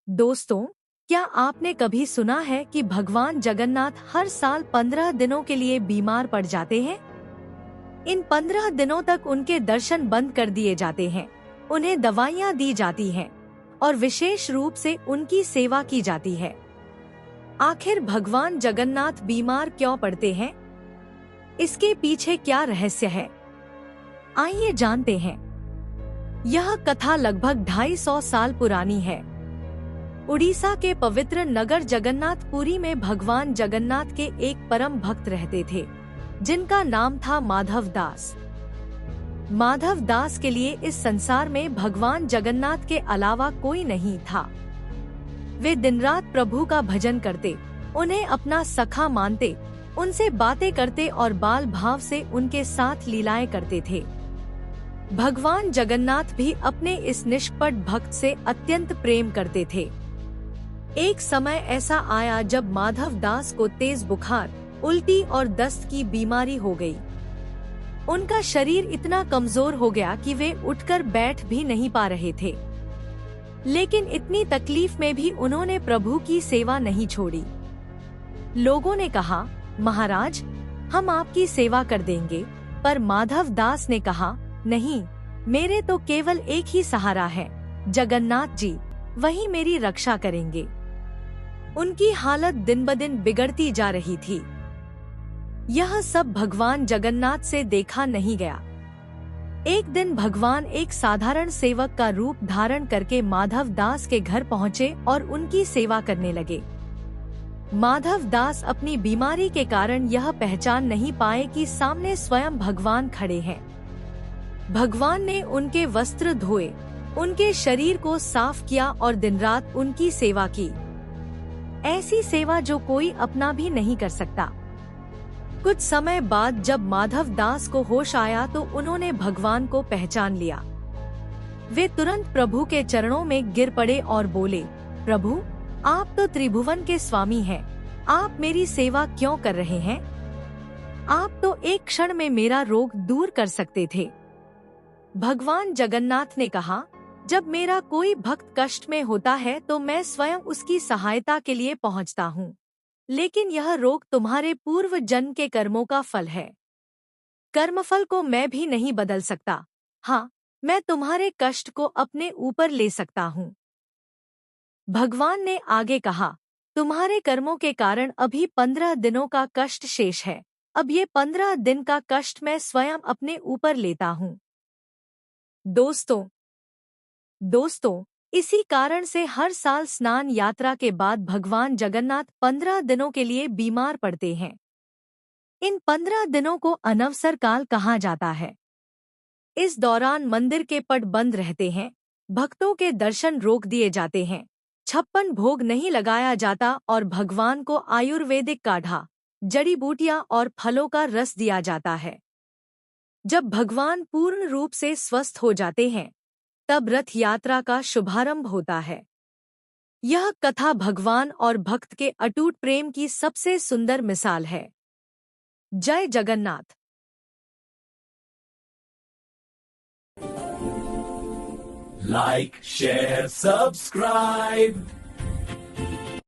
दोस्तों, क्या आपने कभी सुना है कि भगवान जगन्नाथ हर साल 15 दिनों के लिए बीमार पड़ जाते हैं? इन 15 दिनों तक उनके दर्शन बंद कर दिए जाते हैं, उन्हें दवाइयाँ दी जाती हैं और विशेष रूप से उनकी सेवा की जाती है। आखिर भगवान जगन्नाथ बीमार क्यों पड़ते हैं? इसके पीछे क्या रहस्य है? आइए जानते हैं। यह कथा लगभग 250 साल पुरानी है। उड़ीसा के पवित्र नगर जगन्नाथपुरी में भगवान जगन्नाथ के एक परम भक्त रहते थे, जिनका नाम था माधव दास। माधव दास के लिए इस संसार में भगवान जगन्नाथ के अलावा कोई नहीं था। वे दिन रात प्रभु का भजन करते, उन्हें अपना सखा मानते, उनसे बातें करते और बाल भाव से उनके साथ लीलाएं करते थे। भगवान जगन्नाथ भी अपने इस निष्कपट भक्त से अत्यंत प्रेम करते थे। एक समय ऐसा आया जब माधव दास को तेज बुखार, उल्टी और दस्त की बीमारी हो गई। उनका शरीर इतना कमजोर हो गया कि वे उठकर बैठ भी नहीं पा रहे थे। लेकिन इतनी तकलीफ में भी उन्होंने प्रभु की सेवा नहीं छोड़ी। लोगों ने कहा, महाराज, हम आपकी सेवा कर देंगे, पर माधव दास ने कहा, नहीं, मेरे तो केवल एक ही सहारा है, जगन्नाथ जी, वही मेरी रक्षा करेंगे। उनकी हालत दिन ब दिन बिगड़ती जा रही थी। यह सब भगवान जगन्नाथ से देखा नहीं गया। एक दिन भगवान एक साधारण सेवक का रूप धारण करके माधव दास के घर पहुँचे और उनकी सेवा करने लगे। माधव दास अपनी बीमारी के कारण यह पहचान नहीं पाए कि सामने स्वयं भगवान खड़े हैं। भगवान ने उनके वस्त्र धोए, उनके शरीर को साफ किया और दिन रात उनकी सेवा की। ऐसी सेवा जो कोई अपना भी नहीं कर सकता। कुछ समय बाद जब माधव दास को होश आया तो उन्होंने भगवान को पहचान लिया। वे तुरंत प्रभु के चरणों में गिर पड़े और बोले, प्रभु, आप तो त्रिभुवन के स्वामी हैं, आप मेरी सेवा क्यों कर रहे हैं? आप तो एक क्षण में मेरा रोग दूर कर सकते थे। भगवान जगन्नाथ ने कहा, जब मेरा कोई भक्त कष्ट में होता है तो मैं स्वयं उसकी सहायता के लिए पहुंचता हूँ। लेकिन यह रोग तुम्हारे पूर्व जन्म के कर्मों का फल है। कर्मफल को मैं भी नहीं बदल सकता। हाँ, मैं तुम्हारे कष्ट को अपने ऊपर ले सकता हूँ। भगवान ने आगे कहा, तुम्हारे कर्मों के कारण अभी 15 दिनों का कष्ट शेष है। अब ये 15 दिन का कष्ट मैं स्वयं अपने ऊपर लेता हूँ। दोस्तों, इसी कारण से हर साल स्नान यात्रा के बाद भगवान जगन्नाथ 15 दिनों के लिए बीमार पड़ते हैं। इन 15 दिनों को अनवसर काल कहा जाता है। इस दौरान मंदिर के पट बंद रहते हैं, भक्तों के दर्शन रोक दिए जाते हैं, 56 भोग नहीं लगाया जाता और भगवान को आयुर्वेदिक काढ़ा, जड़ी बूटियां और फलों का रस दिया जाता है। जब भगवान पूर्ण रूप से स्वस्थ हो जाते हैं, तब रथ यात्रा का शुभारंभ होता है। यह कथा भगवान और भक्त के अटूट प्रेम की सबसे सुंदर मिसाल है। जय जगन्नाथ। Like, share, subscribe.